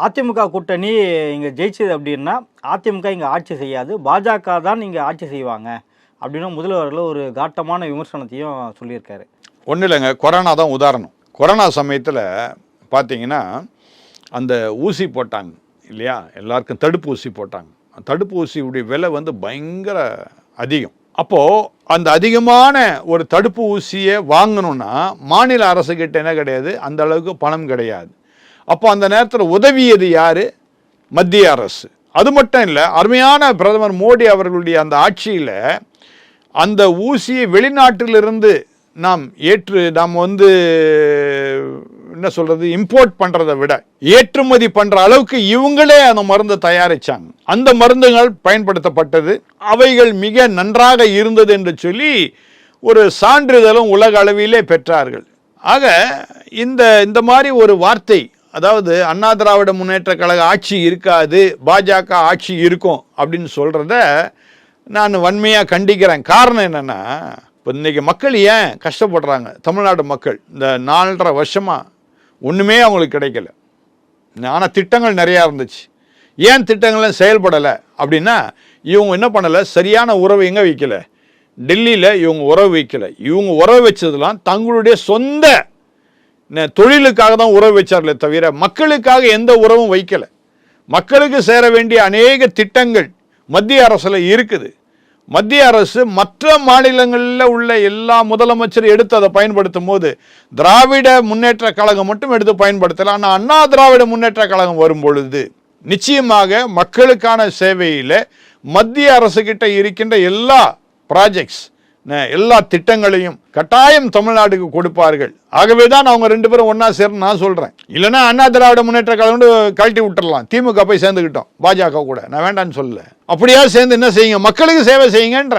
அதிமுக கூட்டணி இங்கே ஜெயிச்சது அப்படின்னா அதிமுக இங்கே ஆட்சி செய்யாது, பாஜக தான் இங்கே ஆட்சி செய்வாங்க அப்படின்னு முதல்வர்கள் ஒரு காட்டமான விமர்சனத்தையும் சொல்லியிருக்காரு. ஒன்றும் இல்லைங்க, கொரோனா தான் உதாரணம். கொரோனா சமயத்தில் பார்த்தீங்கன்னா அந்த ஊசி போட்டாங்க இல்லையா, எல்லாருக்கும் தடுப்பு ஊசி போட்டாங்க. தடுப்பு ஊசியுடைய விலை வந்து பயங்கர அதிகம். அப்போது அந்த அதிகமான ஒரு தடுப்பு ஊசியை வாங்கணுன்னா மாநில அரசுக்கிட்ட என்ன கிடையாது, அந்த அளவுக்கு பணம் கிடையாது. அப்போ அந்த நேரத்தில் உதவியது யார்? மத்திய அரசு. அது மட்டும் இல்லை, அருமையான பிரதமர் மோடி அவர்களுடைய அந்த ஆட்சியில் அந்த ஊசியை வெளிநாட்டிலிருந்து நாம் வந்து என்ன சொல்கிறது, இம்போர்ட் பண்ணுறதை விட ஏற்றுமதி பண்ணுற அளவுக்கு இவங்களே அந்த மருந்தை தயாரித்தாங்க. அந்த மருந்துகள் பயன்படுத்தப்பட்டது, அவைகள் மிக நன்றாக இருந்தது என்று சொல்லி ஒரு சான்றிதழும் உலக அளவிலே பெற்றார்கள். ஆக இந்த மாதிரி ஒரு வார்த்தை, அதாவது அண்ணா திராவிட முன்னேற்ற கழக ஆட்சி இருக்காது, பாஜக ஆட்சி இருக்கும் அப்படின்னு சொல்கிறத நான் வன்மையாக கண்டிக்கிறேன். காரணம் என்னென்னா, இப்போ இன்றைக்கி மக்கள் ஏன் கஷ்டப்படுறாங்க? தமிழ்நாடு மக்கள் இந்த 4.5 வருஷமாக ஒன்றுமே அவங்களுக்கு கிடைக்கல. ஆனால் திட்டங்கள் நிறையா இருந்துச்சு. ஏன் திட்டங்கள்லாம் செயல்படலை அப்படின்னா, இவங்க என்ன பண்ணலை, சரியான உறவு எங்கே வைக்கலை, டெல்லியில் இவங்க உறவு வைக்கலை. இவங்க உறவு வச்சதெல்லாம் தங்களுடைய சொந்த தொழிலுக்காக தான் உறவு வச்சார்களே தவிர மக்களுக்காக எந்த உறவும் வைக்கலை. மக்களுக்கு சேர வேண்டிய அநேக திட்டங்கள் மத்திய அரசில் இருக்குது. மத்திய அரசு மற்ற மாநிலங்களில் உள்ள எல்லா முதலமைச்சரும் எடுத்து அதை பயன்படுத்தும் போது திராவிட முன்னேற்ற கழகம் மட்டும் எடுத்து பயன்படுத்தலாம். ஆனால் அண்ணா திராவிட முன்னேற்ற கழகம் வரும் பொழுது நிச்சயமாக மக்களுக்கான சேவையில் மத்திய அரசுகிட்ட இருக்கின்ற எல்லா ப்ராஜெக்ட்ஸ், எல்லா திட்டங்களையும் கட்டாயம் தமிழ்நாட்டுக்கு கொடுப்பார்கள். ஆகவே தான் அவங்க 2 பேரும் ஒன்றா சேர்ந்து நான் சொல்கிறேன். இல்லைன்னா அண்ணா திராவிட முன்னேற்ற கழகம் கழட்டி விட்டுறலாம், திமுக போய் சேர்ந்துக்கிட்டோம் பாஜக கூட, நான் வேண்டான்னு சொல்லல. அப்படியா சேர்ந்து என்ன செய்யுங்க, மக்களுக்கு சேவை செய்யுங்கன்ற